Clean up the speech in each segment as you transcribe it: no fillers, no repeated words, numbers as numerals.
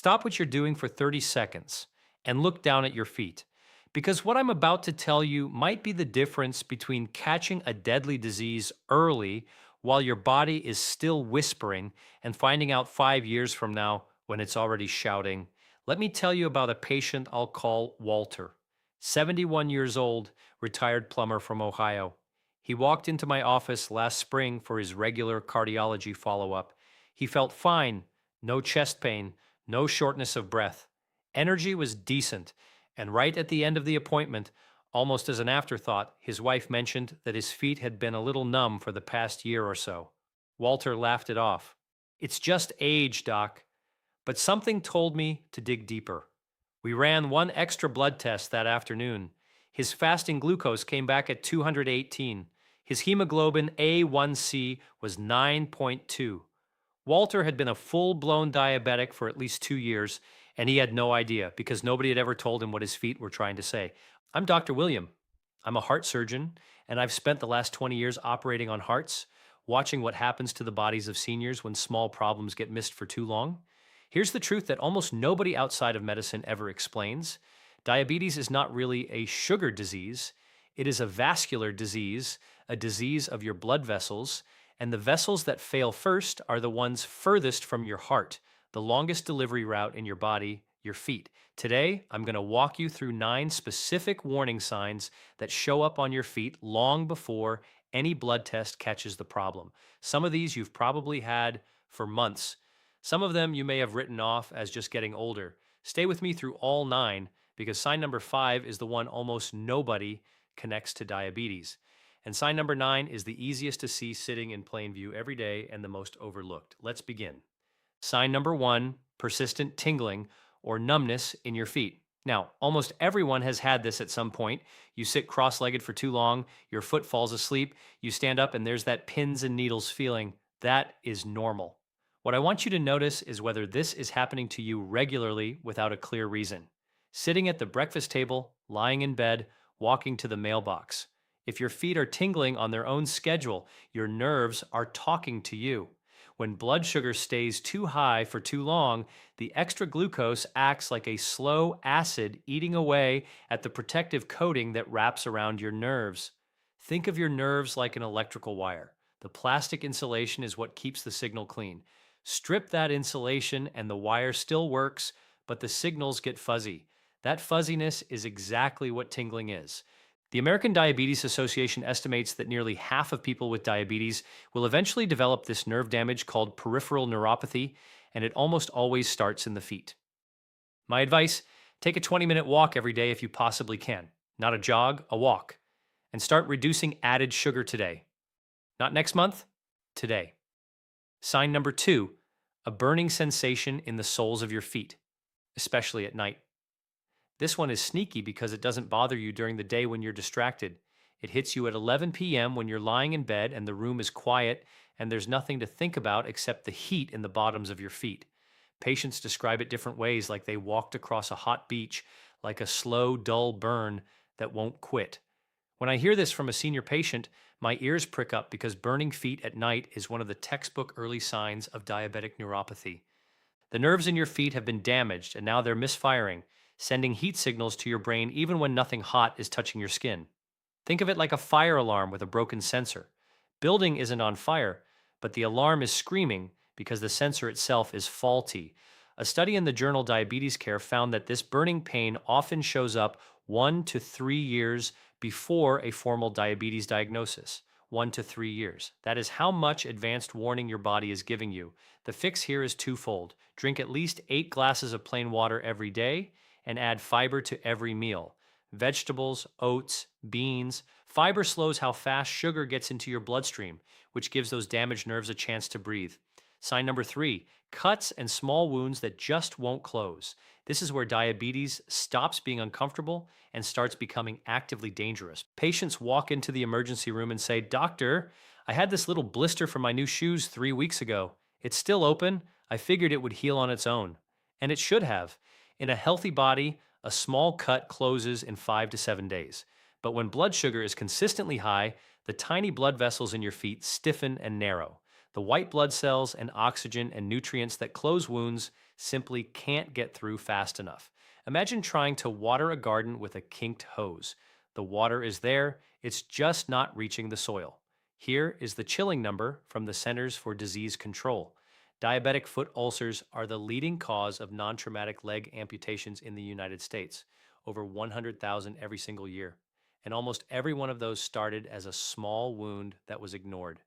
stop what you're doing for 30 seconds and look down at your feet. Because what I'm about to tell you might be the difference between catching a deadly disease early while your body is still whispering and finding out 5 years from now when it's already shouting. Let me tell you about a patient I'll call Walter, 71 years old, retired plumber from Ohio. He walked into my office last spring for his regular cardiology follow up. He felt fine, no chest pain, no shortness of breath. Energy was decent, and right at the end of the appointment, almost as an afterthought, his wife mentioned that his feet had been a little numb for the past year or so. Walter laughed it off. It's just age, Doc. But something told me to dig deeper. We ran one extra blood test that afternoon. His fasting glucose came back at 218. His hemoglobin A1C was 9.2. Walter had been a full-blown diabetic for at least 2 years, and he had no idea because nobody had ever told him what his feet were trying to say. I'm Dr. William. I'm a heart surgeon, and I've spent the last 20 years operating on hearts, watching what happens to the bodies of seniors when small problems get missed for too long. Here's the truth that almost nobody outside of medicine ever explains. Diabetes is not really a sugar disease. It is a vascular disease, a disease of your blood vessels, and the vessels that fail first are the ones furthest from your heart, the longest delivery route in your body, your feet. Today, I'm going to walk you through 9 specific warning signs that show up on your feet long before any blood test catches the problem. Some of these you've probably had for months. Some of them you may have written off as just getting older. Stay with me through all 9 because sign number 5 is the one almost nobody connects to diabetes. And sign number 9 is the easiest to see sitting in plain view every day and the most overlooked. Let's begin. Sign number 1, persistent tingling or numbness in your feet. Now, almost everyone has had this at some point. You sit cross-legged for too long, your foot falls asleep, you stand up and there's that pins and needles feeling. That is normal. What I want you to notice is whether this is happening to you regularly without a clear reason. Sitting at the breakfast table, lying in bed, walking to the mailbox. If your feet are tingling on their own schedule, your nerves are talking to you. When blood sugar stays too high for too long, the extra glucose acts like a slow acid eating away at the protective coating that wraps around your nerves. Think of your nerves like an electrical wire. The plastic insulation is what keeps the signal clean. Strip that insulation and the wire still works, but the signals get fuzzy. That fuzziness is exactly what tingling is. The American Diabetes Association estimates that nearly half of people with diabetes will eventually develop this nerve damage called peripheral neuropathy, and it almost always starts in the feet. My advice, take a 20-minute walk every day if you possibly can. Not a jog, a walk. And start reducing added sugar today. Not next month, today. Sign number 2, a burning sensation in the soles of your feet, especially at night. This one is sneaky because it doesn't bother you during the day when you're distracted. It hits you at 11 p.m. when you're lying in bed and the room is quiet and there's nothing to think about except the heat in the bottoms of your feet. Patients describe it different ways, like they walked across a hot beach, like a slow, dull burn that won't quit. When I hear this from a senior patient, my ears prick up because burning feet at night is one of the textbook early signs of diabetic neuropathy. The nerves in your feet have been damaged and now they're misfiring, sending heat signals to your brain even when nothing hot is touching your skin. Think of it like a fire alarm with a broken sensor. Building isn't on fire, but the alarm is screaming because the sensor itself is faulty. A study in the journal Diabetes Care found that this burning pain often shows up 1 to 3 years before a formal diabetes diagnosis. 1 to 3 years. That is how much advanced warning your body is giving you. The fix here is twofold. Drink at least 8 glasses of plain water every day and add fiber to every meal. Vegetables, oats, beans. Fiber slows how fast sugar gets into your bloodstream, which gives those damaged nerves a chance to breathe. Sign number 3, cuts and small wounds that just won't close. This is where diabetes stops being uncomfortable and starts becoming actively dangerous. Patients walk into the emergency room and say, "Doctor, I had this little blister from my new shoes 3 weeks ago. It's still open. I figured it would heal on its own." And it should have. In a healthy body, a small cut closes in 5 to 7 days. But when blood sugar is consistently high, the tiny blood vessels in your feet stiffen and narrow. The white blood cells and oxygen and nutrients that close wounds simply can't get through fast enough. Imagine trying to water a garden with a kinked hose. The water is there, it's just not reaching the soil. Here is the chilling number from the Centers for Disease Control. Diabetic foot ulcers are the leading cause of non traumatic leg amputations in the United States, over 100,000 every single year. And almost every one of those started as a small wound that was ignored.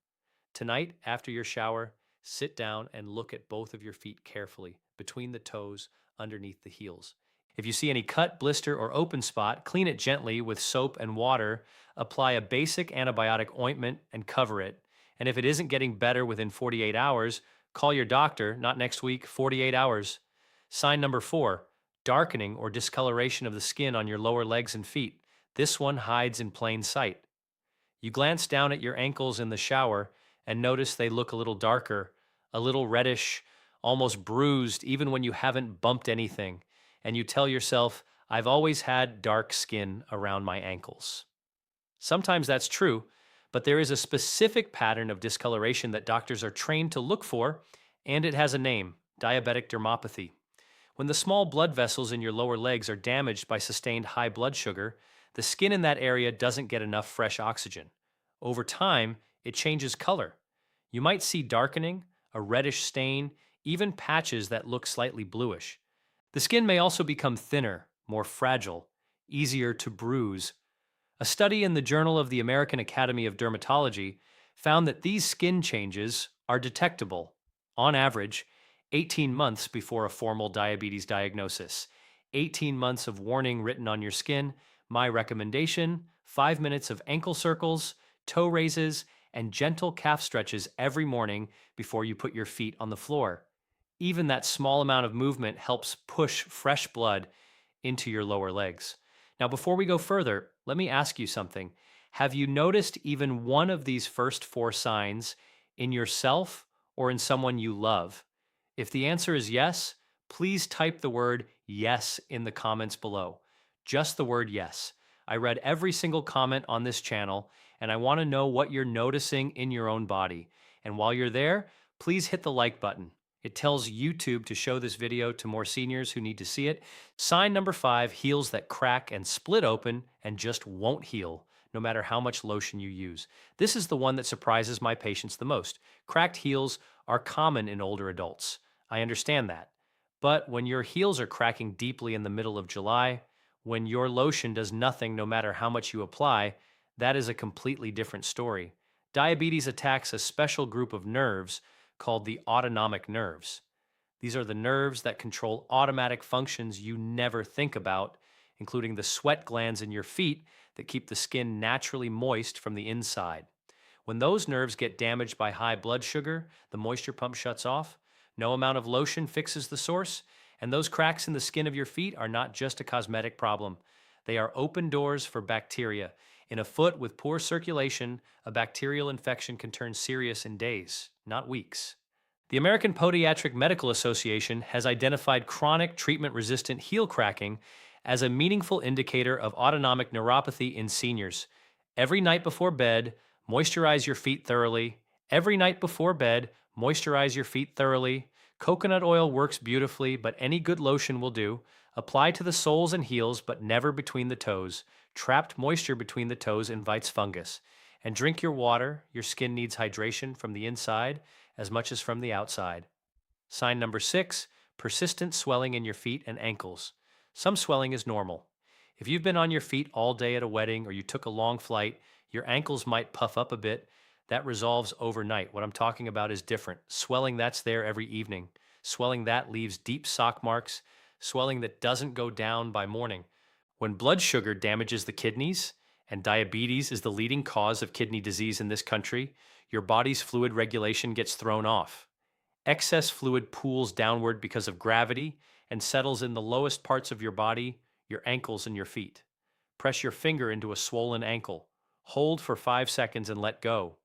Tonight, after your shower, sit down and look at both of your feet carefully, between the toes, underneath the heels. If you see any cut, blister, or open spot, clean it gently with soap and water, apply a basic antibiotic ointment, and cover it. And if it isn't getting better within 48 hours, call your doctor, not next week, 48 hours. Sign number 4, darkening or discoloration of the skin on your lower legs and feet. This one hides in plain sight. You glance down at your ankles in the shower and notice they look a little darker, a little reddish, almost bruised, even when you haven't bumped anything. And you tell yourself, I've always had dark skin around my ankles. Sometimes that's true, but there is a specific pattern of discoloration that doctors are trained to look for, and it has a name: diabetic dermopathy. When the small blood vessels in your lower legs are damaged by sustained high blood sugar, the skin in that area doesn't get enough fresh oxygen. Over time, it changes color. You might see darkening, a reddish stain, even patches that look slightly bluish. The skin may also become thinner, more fragile, easier to bruise. A study in the Journal of the American Academy of Dermatology found that these skin changes are detectable, on average, 18 months before a formal diabetes diagnosis. 18 months of warning written on your skin. My recommendation: 5 minutes of ankle circles, toe raises, and gentle calf stretches every morning before you put your feet on the floor. Even that small amount of movement helps push fresh blood into your lower legs. Now, before we go further, let me ask you something. Have you noticed even one of these first 4 signs in yourself or in someone you love? If the answer is yes, please type the word yes in the comments below. Just the word yes. I read every single comment on this channel, and I want to know what you're noticing in your own body. And while you're there, please hit the like button. It tells YouTube to show this video to more seniors who need to see it. Sign number 5, heels that crack and split open and just won't heal, no matter how much lotion you use. This is the one that surprises my patients the most. Cracked heels are common in older adults. I understand that. But when your heels are cracking deeply in the middle of July, when your lotion does nothing no matter how much you apply, that is a completely different story. Diabetes attacks a special group of nerves called the autonomic nerves. These are the nerves that control automatic functions you never think about, including the sweat glands in your feet that keep the skin naturally moist from the inside. When those nerves get damaged by high blood sugar, the moisture pump shuts off. No amount of lotion fixes the source, and those cracks in the skin of your feet are not just a cosmetic problem. They are open doors for bacteria. In a foot with poor circulation, a bacterial infection can turn serious in days, not weeks. The American Podiatric Medical Association has identified chronic treatment-resistant heel cracking as a meaningful indicator of autonomic neuropathy in seniors. Every night before bed, moisturize your feet thoroughly. Every night before bed, moisturize your feet thoroughly. Coconut oil works beautifully, but any good lotion will do. Apply to the soles and heels, but never between the toes. Trapped moisture between the toes invites fungus. And drink your water. Your skin needs hydration from the inside as much as from the outside. Sign number 6, persistent swelling in your feet and ankles. Some swelling is normal. If you've been on your feet all day at a wedding or you took a long flight, your ankles might puff up a bit. That resolves overnight. What I'm talking about is different. Swelling that's there every evening. Swelling that leaves deep sock marks. Swelling that doesn't go down by morning. When blood sugar damages the kidneys, and diabetes is the leading cause of kidney disease in this country, your body's fluid regulation gets thrown off. Excess fluid pools downward because of gravity and settles in the lowest parts of your body, your ankles and your feet. Press your finger into a swollen ankle. Hold for 5 seconds and let go.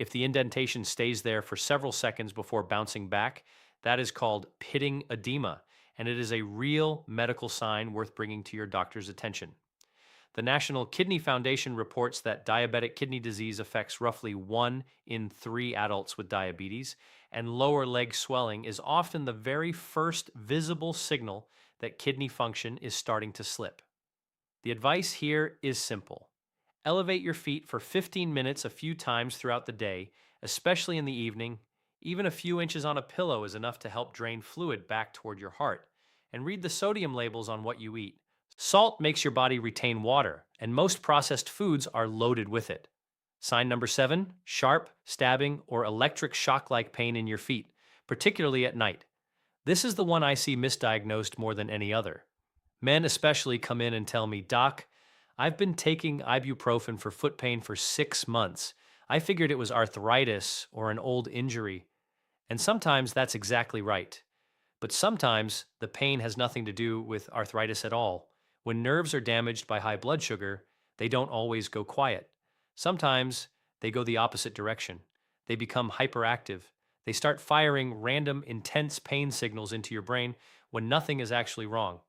If the indentation stays there for several seconds before bouncing back, that is called pitting edema, and it is a real medical sign worth bringing to your doctor's attention. The National Kidney Foundation reports that diabetic kidney disease affects roughly 1 in 3 adults with diabetes, and lower leg swelling is often the very first visible signal that kidney function is starting to slip. The advice here is simple. Elevate your feet for 15 minutes a few times throughout the day, especially in the evening. Even a few inches on a pillow is enough to help drain fluid back toward your heart. And read the sodium labels on what you eat. Salt makes your body retain water, and most processed foods are loaded with it. Sign number 7, sharp, stabbing, or electric shock like pain in your feet, particularly at night. This is the one I see misdiagnosed more than any other. Men especially come in and tell me, Doc, I've been taking ibuprofen for foot pain for 6 months. I figured it was arthritis or an old injury. And sometimes that's exactly right. But sometimes the pain has nothing to do with arthritis at all. When nerves are damaged by high blood sugar, they don't always go quiet. Sometimes they go the opposite direction. They become hyperactive. They start firing random, intense pain signals into your brain when nothing is actually wrong.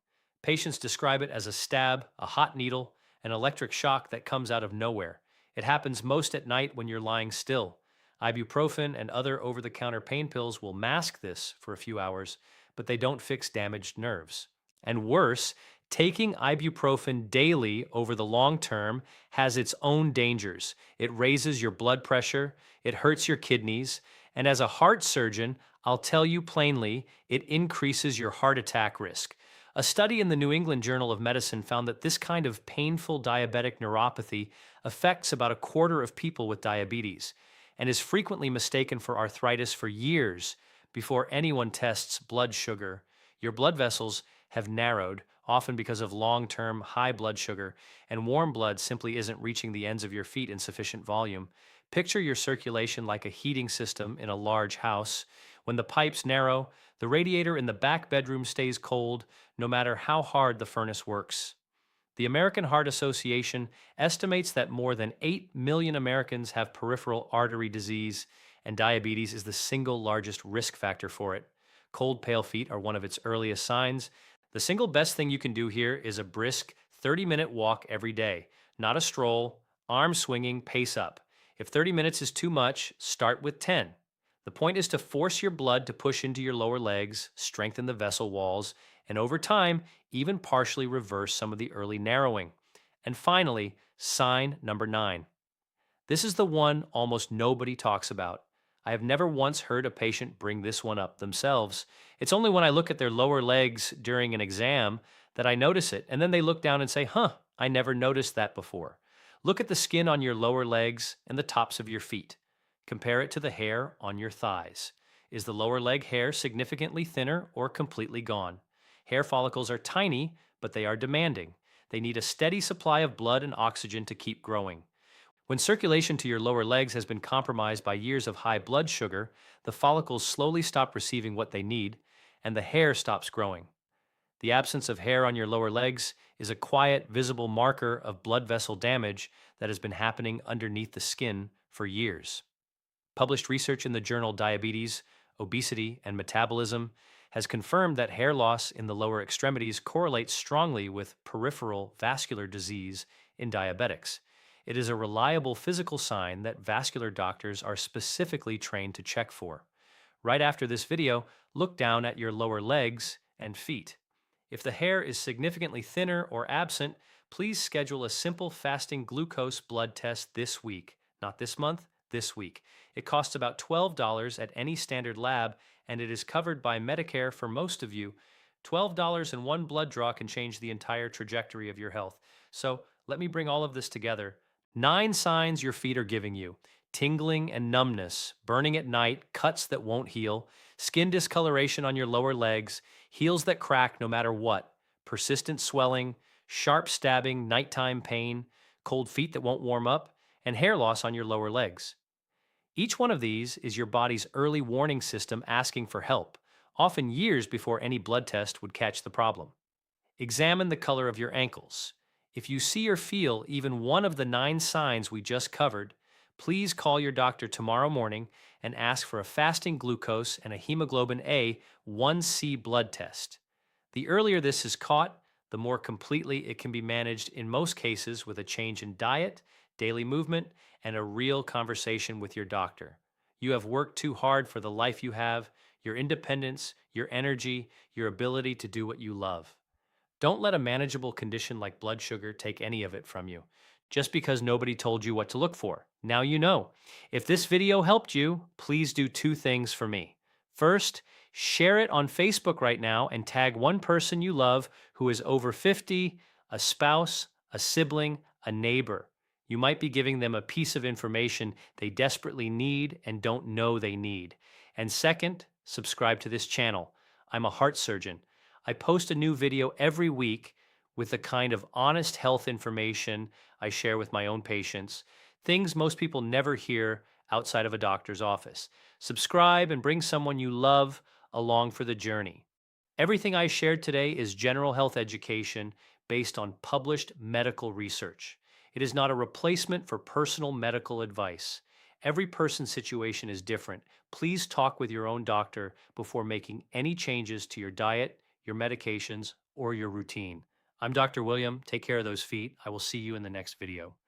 Patients describe it as a stab, a hot needle, an electric shock that comes out of nowhere. It happens most at night when you're lying still. Ibuprofen and other over the counter pain pills will mask this for a few hours, but they don't fix damaged nerves. And worse, taking ibuprofen daily over the long term has its own dangers. It raises your blood pressure, it hurts your kidneys, and as a heart surgeon, I'll tell you plainly, it increases your heart attack risk. A study in the New England Journal of Medicine found that this kind of painful diabetic neuropathy affects about a quarter of people with diabetes and is frequently mistaken for arthritis for years before anyone tests blood sugar. Your blood vessels have narrowed, often because of long-term high blood sugar, and warm blood simply isn't reaching the ends of your feet in sufficient volume. Picture your circulation like a heating system in a large house. When the pipes narrow, the radiator in the back bedroom stays cold, no matter how hard the furnace works. The American Heart Association estimates that more than 8 million Americans have peripheral artery disease, and diabetes is the single largest risk factor for it. Cold, pale feet are one of its earliest signs. The single best thing you can do here is a brisk 30-minute walk every day, not a stroll, arm swinging, pace up. If 30 minutes is too much, start with 10. The point is to force your blood to push into your lower legs, strengthen the vessel walls, and over time, even partially reverse some of the early narrowing. And finally, sign number 9. This is the one almost nobody talks about. I have never once heard a patient bring this one up themselves. It's only when I look at their lower legs during an exam that I notice it, and then they look down and say, I never noticed that before. Look at the skin on your lower legs and the tops of your feet. Compare it to the hair on your thighs. Is the lower leg hair significantly thinner or completely gone? Hair follicles are tiny, but they are demanding. They need a steady supply of blood and oxygen to keep growing. When circulation to your lower legs has been compromised by years of high blood sugar, the follicles slowly stop receiving what they need, and the hair stops growing. The absence of hair on your lower legs is a quiet, visible marker of blood vessel damage that has been happening underneath the skin for years. Published research in the journal Diabetes, Obesity, and Metabolism has confirmed that hair loss in the lower extremities correlates strongly with peripheral vascular disease in diabetics. It is a reliable physical sign that vascular doctors are specifically trained to check for. Right after this video, look down at your lower legs and feet. If the hair is significantly thinner or absent, please schedule a simple fasting glucose blood test this week. Not this month, this week. It costs about $12 at any standard lab, and it is covered by Medicare for most of you. $12 and one blood draw can change the entire trajectory of your health. So let me bring all of this together. 9 signs your feet are giving you: tingling and numbness, burning at night, cuts that won't heal, skin discoloration on your lower legs, heels that crack no matter what, persistent swelling, sharp stabbing, nighttime pain, cold feet that won't warm up, and hair loss on your lower legs. Each one of these is your body's early warning system asking for help, often years before any blood test would catch the problem. Examine the color of your ankles. If you see or feel even one of the 9 signs we just covered, please call your doctor tomorrow morning and ask for a fasting glucose and a hemoglobin A 1C blood test. The earlier this is caught, the more completely it can be managed in most cases with a change in diet, daily movement, and a real conversation with your doctor. You have worked too hard for the life you have, your independence, your energy, your ability to do what you love. Don't let a manageable condition like blood sugar take any of it from you, just because nobody told you what to look for. Now you know. If this video helped you, please do two things for me. First, share it on Facebook right now and tag one person you love who is over 50, a spouse, a sibling, a neighbor. You might be giving them a piece of information they desperately need and don't know they need. And second, subscribe to this channel. I'm a heart surgeon. I post a new video every week with the kind of honest health information I share with my own patients, things most people never hear outside of a doctor's office. Subscribe and bring someone you love along for the journey. Everything I shared today is general health education based on published medical research. It is not a replacement for personal medical advice. Every person's situation is different. Please talk with your own doctor before making any changes to your diet, your medications, or your routine. I'm Dr. William. Take care of those feet. I will see you in the next video.